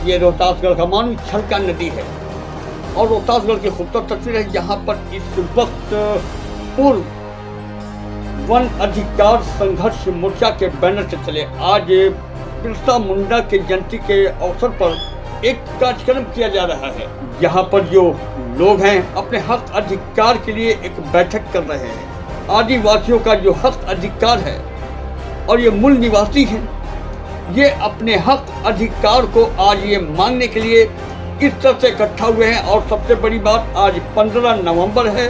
ये रोहतासगढ़ का मानू छलका नदी है और रोहतासगढ़ की खूबसूरत तस्वीर है। यहाँ पर इस वक्त पूर्व वन अधिकार संघर्ष मोर्चा के बैनर से चले आज बिरसा मुंडा के जयंती के अवसर पर एक कार्यक्रम किया जा रहा है। यहाँ पर जो लोग हैं अपने हक अधिकार के लिए एक बैठक कर रहे हैं। आदिवासियों का जो हक अधिकार है और ये मूल निवासी हैं, ये अपने हक अधिकार को आज ये मांगने के लिए इस तरह से इकट्ठा हुए हैं। और सबसे बड़ी बात, आज 15 नवंबर है,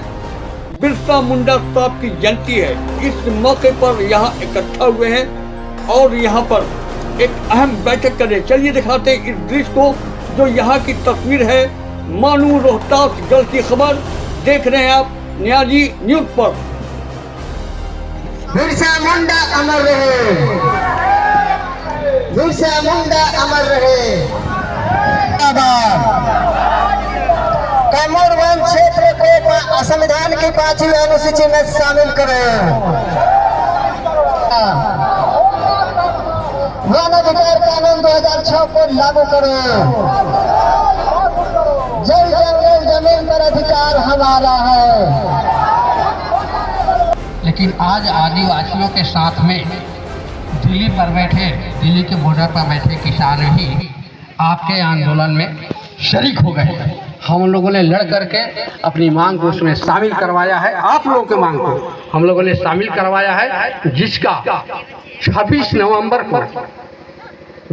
बिरसा मुंडा साहब की जयंती है। इस मौके पर यहाँ इकट्ठा हुए हैं और यहाँ पर एक अहम बैठक कर रहे हैं। चलिए दिखाते हैं इस दृश्य को, जो यहाँ की तस्वीर है। मानू रोहतासगढ़ की खबर देख रहे हैं आप न्याजी न्यूज पर। बिरसा मुंडा अमर रहे, बिरसा मुंडा अमर रहे। कैमूर वन क्षेत्र को संविधान की 5वीं अनुसूची में शामिल करें। वन अधिकार कानून 2006 को लागू करें। जल जंगल जमीन पर अधिकार हमारा है। लेकिन आज आदिवासियों के साथ में दिल्ली पर बैठे, दिल्ली के बॉर्डर पर बैठे किसान ही आपके आंदोलन में शरीक हो गए। हम लोगों ने लड़ करके अपनी मांग को उसमें शामिल करवाया है। आप लोगों की मांग को हम लोगों ने शामिल करवाया है, जिसका 26 नवंबर को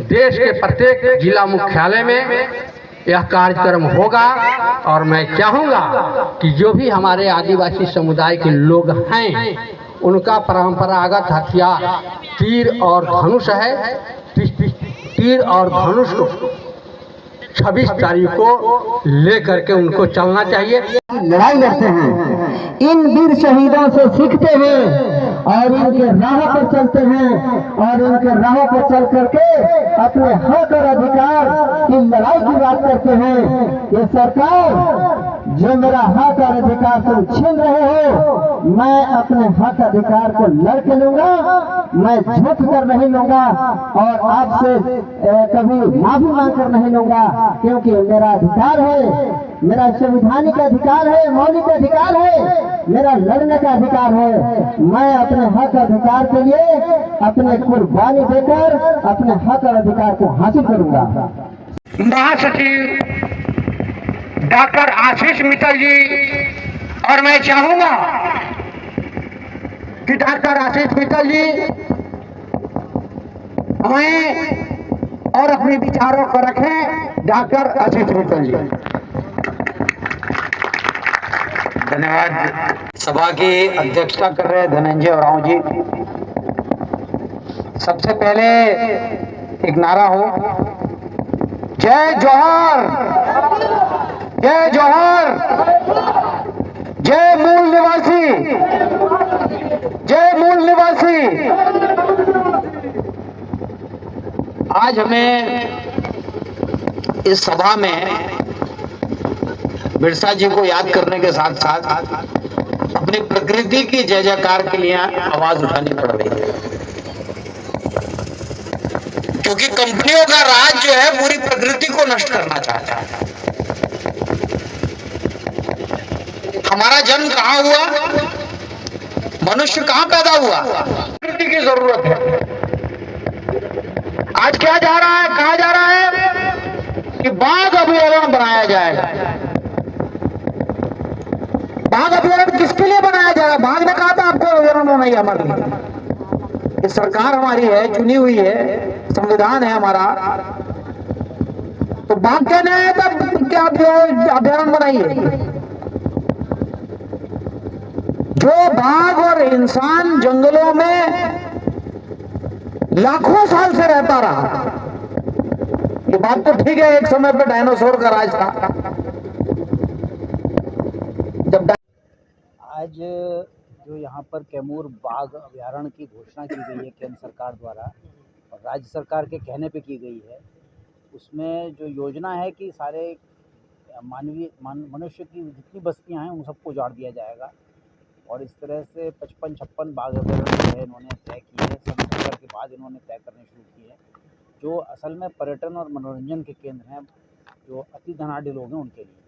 देश के प्रत्येक जिला मुख्यालय में यह कार्यक्रम होगा। और मैं चाहूँगा कि जो भी हमारे आदिवासी समुदाय के लोग हैं, उनका परंपरागत हथियार तीर और धनुष है। तीर और धनुष को 26 तारीख को लेकर के उनको चलना चाहिए। लड़ाई लड़ते हैं, इन वीर शहीदों से सीखते हैं और इनके राह पर चलते हैं और इनके राह पर चल करके अपने हक और अधिकार की लड़ाई की बात करते हैं। ये सरकार जो मेरा हक और अधिकार तुम छीन रहे हो, मैं अपने हक अधिकार को लड़के लूंगा, मैं झुक कर नहीं लूंगा और आपसे कभी माफी मांग कर नहीं लूंगा, क्योंकि मेरा अधिकार है, मेरा संवैधानिक अधिकार है, मौलिक अधिकार है, मेरा लड़ने का अधिकार है। मैं अपने हक अधिकार के लिए अपने कुर्बानी देकर अपने हक और अधिकार को हासिल करूंगा। महासचिव डॉक्टर आशीष मित्तल जी, और मैं चाहूंगा कि डॉक्टर आशीष मित्तल जी आए और अपने विचारों को रखें। डॉक्टर आशीष मित्तल जी। धन्यवाद। सभा की अध्यक्षता कर रहे धनंजय उरांव जी। सबसे पहले एक नारा हो, जय जोहर, जय जोहर, जय मूल निवासी, जय मूल निवासी। आज हमें इस सभा में बिरसा जी को याद करने के साथ साथ अपनी प्रकृति की जय जयकार के लिए आवाज उठानी पड़ रही है, क्योंकि कंपनियों का राज जो है पूरी प्रकृति को नष्ट करना चाहता है। हमारा जन्म कहाँ हुआ, मनुष्य कहाँ पैदा हुआ, प्रकृति की जरूरत है। आज क्या जा रहा है, कहा जा रहा है कि बाघ अभयारण्य बनाया जाएगा। बाघ अभयारण्य किसके लिए बनाया जा रहा है? बाघ ने कहा था आपको अभयारण्य बनाइए हमारे लिए। ये सरकार हमारी है, चुनी हुई है, संविधान है हमारा, तो बाघ कहने आया था कि आप जो अभयारण्य बनाइए। जो बाघ और इंसान जंगलों में लाखों साल से रहता रहा, ये बात तो ठीक है, एक समय पे डायनासोर का राज था। जब आज जो यहाँ पर कैमूर बाघ अभयारण्य की घोषणा की गई है केंद्र सरकार द्वारा और राज्य सरकार के कहने पे की गई है, उसमें जो योजना है कि सारे मनुष्य की जितनी बस्तियाँ हैं उन सबको उजाड़ दिया जाएगा और इस तरह से 55-56 बाघ अभयारण्य जो है इन्होंने तय किए हैं। समय के बाद इन्होंने तय करने शुरू किए हैं। जो असल में पर्यटन और मनोरंजन के केंद्र हैं, जो अति धनाढ़ लोग हैं उनके लिए।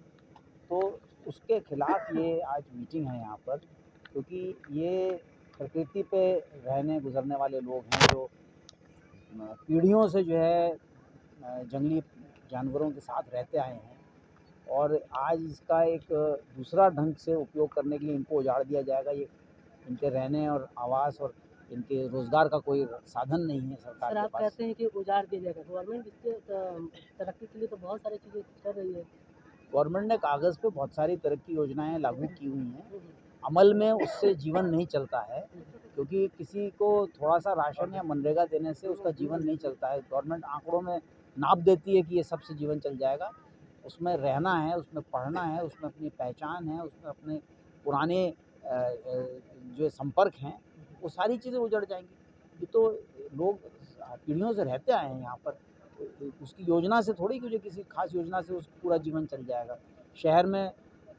तो उसके खिलाफ ये आज मीटिंग है यहाँ पर, क्योंकि ये प्रकृति पे रहने गुजरने वाले लोग हैं जो पीढ़ियों से जो है जंगली जानवरों के साथ रहते आए हैं, और आज इसका एक दूसरा ढंग से उपयोग करने के लिए इनको उजाड़ दिया जाएगा। ये इनके रहने और आवास और इनके रोजगार का कोई साधन नहीं है सरकार सर, के आप पास। कहते हैं कि उजाड़ दिया जाएगा। गवर्नमेंट इसके तरक्की के लिए तो बहुत सारी चीज़ें कर रही है। गवर्नमेंट ने कागज़ पे बहुत सारी तरक्की योजनाएं लागू की हुई हैं, अमल में उससे जीवन नहीं चलता है, क्योंकि किसी को थोड़ा सा राशन या मनरेगा देने से उसका जीवन नहीं चलता है। गवर्नमेंट आंकड़ों में नाप देती है कि ये सबसे जीवन चल जाएगा। उसमें रहना है, उसमें पढ़ना है, उसमें अपनी पहचान है, उसमें अपने पुराने जो संपर्क हैं, वो सारी चीज़ें उजड़ जाएंगी। ये तो लोग पीढ़ियों से रहते आए हैं यहाँ पर, उसकी योजना से थोड़ी कि किसी खास योजना से उसका पूरा जीवन चल जाएगा। शहर में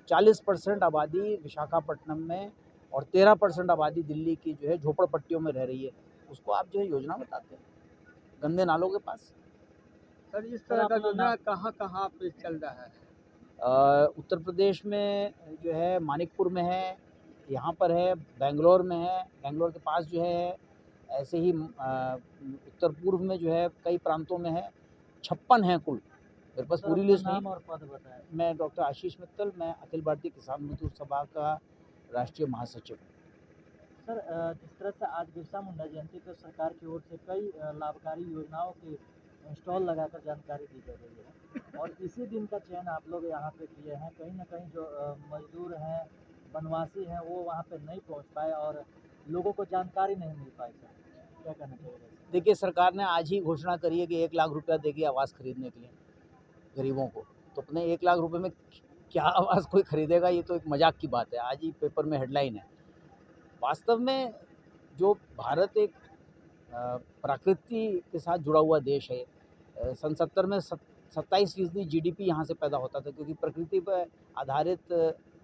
40% आबादी विशाखापट्टनम में और 13% आबादी दिल्ली की जो है झोपड़पट्टियों में रह रही है, उसको आप जो है योजना बताते हैं गंदे नालों के पास। सर, इस तरह का योजना कहाँ पे चल रहा है? उत्तर प्रदेश में जो है मानिकपुर में है, यहाँ पर है, बेंगलोर में है, बेंगलोर के पास जो है, ऐसे ही उत्तर पूर्व में जो है कई प्रांतों में है। 56 हैं कुल, मेरे पास पूरी लिस्ट नहीं। नाम और पद बताएं। मैं डॉक्टर आशीष मित्तल, मैं अखिल भारतीय किसान मजदूर सभा का राष्ट्रीय महासचिव हूँ। सर, जिस तरह से आज बिरसा मुंडा जयंती पर सरकार की ओर से कई लाभकारी योजनाओं के स्टॉल लगाकर जानकारी दी जा रही है, और इसी दिन का चयन आप लोग यहाँ पे किए हैं। कहीं ना कहीं जो मजदूर हैं, वनवासी हैं, वो वहाँ पे नहीं पहुँच पाए और लोगों को जानकारी नहीं मिल पाई। सर, क्या कहना चाहिए? देखिए, सरकार ने आज ही घोषणा करी है कि 1 लाख रुपया देगी आवास खरीदने के लिए गरीबों को। तो अपने 1 लाख रुपए में क्या आवास कोई खरीदेगा, ये तो एक मजाक की बात है। आज ही पेपर में हेडलाइन है। वास्तव में जो भारत एक प्रकृति के साथ जुड़ा हुआ देश है, सन 70 में 27% GDP यहाँ से पैदा होता था, क्योंकि प्रकृति पर आधारित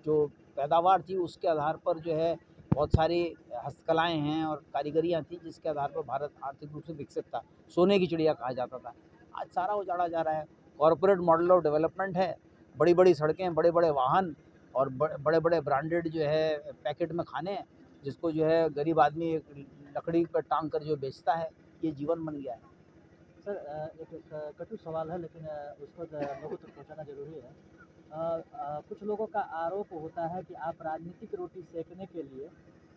जो पैदावार थी उसके आधार पर जो है बहुत सारी हस्तकलाएं हैं और कारीगरियाँ थी, जिसके आधार पर भारत आर्थिक रूप से विकसित था। सोने की चिड़िया कहा जाता था। आज सारा उजाड़ा जा रहा है। कॉरपोरेट मॉडल ऑफ डेवलपमेंट है, बड़ी बड़ी सड़कें, बड़े बड़े वाहन और बड़े बड़े ब्रांडेड जो है पैकेट में खाने, जिसको जो है गरीब आदमी एक लकड़ी पर टांग कर जो बेचता है, ये जीवन बन गया है। सर, एक कटु सवाल है, लेकिन उसको लोगों तक पहुँचाना जरूरी है। कुछ लोगों का आरोप होता है कि आप राजनीतिक रोटी सेकने के लिए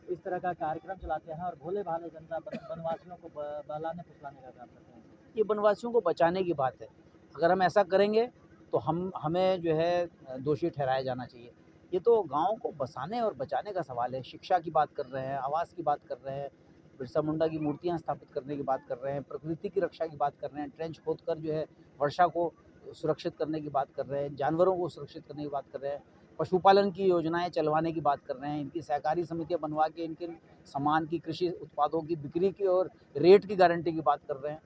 इस तरह का कार्यक्रम चलाते हैं और भोले भाले जनता वनवासियों को बहलाने फुसलाने का काम करते हैं। ये वनवासियों को बचाने की बात है। अगर हम ऐसा करेंगे तो हमें जो है दोषी ठहराया जाना चाहिए। ये तो गाँव को बसाने और बचाने का सवाल है। शिक्षा की बात कर रहे हैं, आवास की बात कर रहे हैं, बिरसा मुंडा की मूर्तियाँ स्थापित करने की बात कर रहे हैं, प्रकृति की रक्षा की बात कर रहे हैं, ट्रेंच खोद कर जो है वर्षा को सुरक्षित करने की बात कर रहे हैं, जानवरों को सुरक्षित करने की बात कर रहे हैं, पशुपालन की योजनाएं चलवाने की बात कर रहे हैं, इनकी सहकारी समितियां बनवा के इनके सामान की, कृषि उत्पादों की बिक्री की और रेट की गारंटी की बात कर रहे हैं।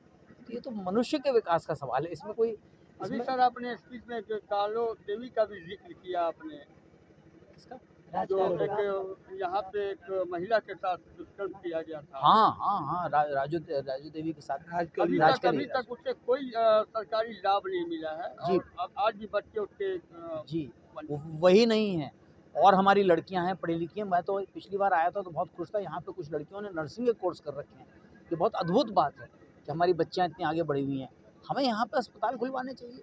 तो ये तो मनुष्य के विकास का सवाल है। इसमें कोई अभी सर आपने स्पीच में जो कालो देवी का भी जिक्र किया आपने, जो एक यहाँ पे एक महिला के साथ दुष्कर्म किया गया था। हाँ, राजू देवी के साथ अभी तक उससे कोई सरकारी लाभ नहीं मिला है। जी। और आज भी बच्चे उसके जी वही नहीं है। और हमारी लड़कियां हैं, पढ़ी लिखी हैं। मैं तो पिछली बार आया था तो बहुत खुश था। यहाँ पे कुछ लड़कियों ने नर्सिंग के कोर्स कर रखे हैं। ये बहुत अद्भुत बात है कि हमारी बच्चियाँ इतनी आगे बढ़ी हुई हैं। हमें यहाँ पे अस्पताल खुलवाने चाहिए।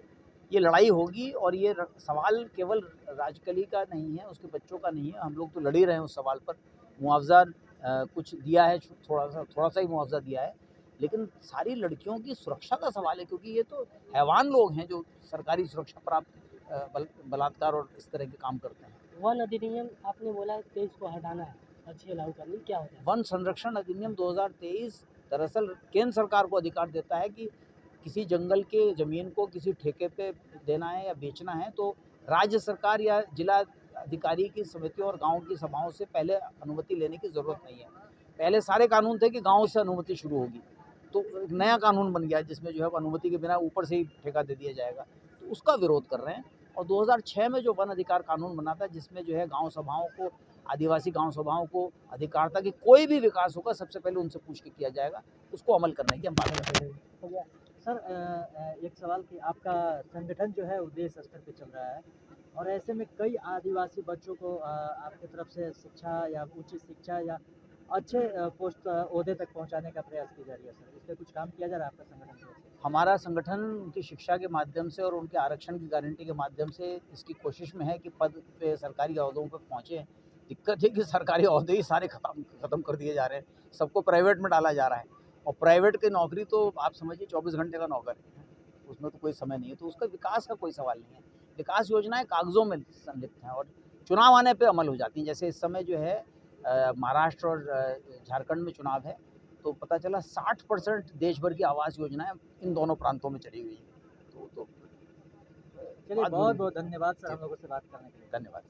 ये लड़ाई होगी, और ये सवाल केवल राजकली का नहीं है, उसके बच्चों का नहीं है। हम लोग तो लड़ ही रहे हैं उस सवाल पर। मुआवजा कुछ दिया है, थोड़ा सा ही मुआवजा दिया है, लेकिन सारी लड़कियों की सुरक्षा का सवाल है, क्योंकि ये तो हैवान लोग हैं जो सरकारी सुरक्षा प्राप्त बलात्कार और इस तरह के काम करते हैं। वन अधिनियम आपने बोला 23 को हटाना है, अच्छी लागू करनी, क्या होता है? वन संरक्षण अधिनियम 2023 दरअसल केंद्र सरकार को अधिकार देता है कि किसी जंगल के ज़मीन को किसी ठेके पे देना है या बेचना है, तो राज्य सरकार या जिला अधिकारी की समितियों और गांव की सभाओं से पहले अनुमति लेने की ज़रूरत नहीं है। पहले सारे कानून थे कि गांव से अनुमति शुरू होगी, तो एक नया कानून बन गया जिसमें जो है अनुमति के बिना ऊपर से ही ठेका दे दिया जाएगा। तो उसका विरोध कर रहे हैं। और 2006 में जो वन अधिकार कानून बना था, जिसमें जो है गाँव सभाओं को, आदिवासी गाँव सभाओं को अधिकार था कि कोई भी विकास होगा सबसे पहले उनसे पूछ के किया जाएगा, उसको अमल करने की हम बात कर रहे हैं। हो गया। सर, सर एक सवाल कि आपका संगठन जो है वो देश स्तर पे चल रहा है और ऐसे में कई आदिवासी बच्चों को आपकी तरफ से शिक्षा या उच्च शिक्षा या अच्छे पोस्ट ओहदे तक पहुंचाने का प्रयास किया जा रही है सर, इस पे कुछ काम किया जा रहा है आपका संगठन की ओर से? हमारा संगठन उनकी शिक्षा के माध्यम से और उनके आरक्षण की गारंटी के माध्यम से इसकी कोशिश में है कि पद पे सरकारी ओहदों पर पहुँचे। दिक्कत है कि सरकारी ओहदे ही सारे ख़त्म कर दिए जा रहे हैं, सबको प्राइवेट में डाला जा रहा है और प्राइवेट की नौकरी तो आप समझिए 24 घंटे का नौकर है, उसमें तो कोई समय नहीं है, तो उसका विकास का कोई सवाल नहीं है। विकास योजनाएं कागज़ों में संलिप्त हैं और चुनाव आने पे अमल हो जाती हैं। जैसे इस समय जो है महाराष्ट्र और झारखंड में चुनाव है, तो पता चला 60% देश भर की आवास योजनाएं इन दोनों प्रांतों में चली गई हैं। तो चलिए बहुत बहुत धन्यवाद सर हम लोगों से बात करने के लिए। धन्यवाद।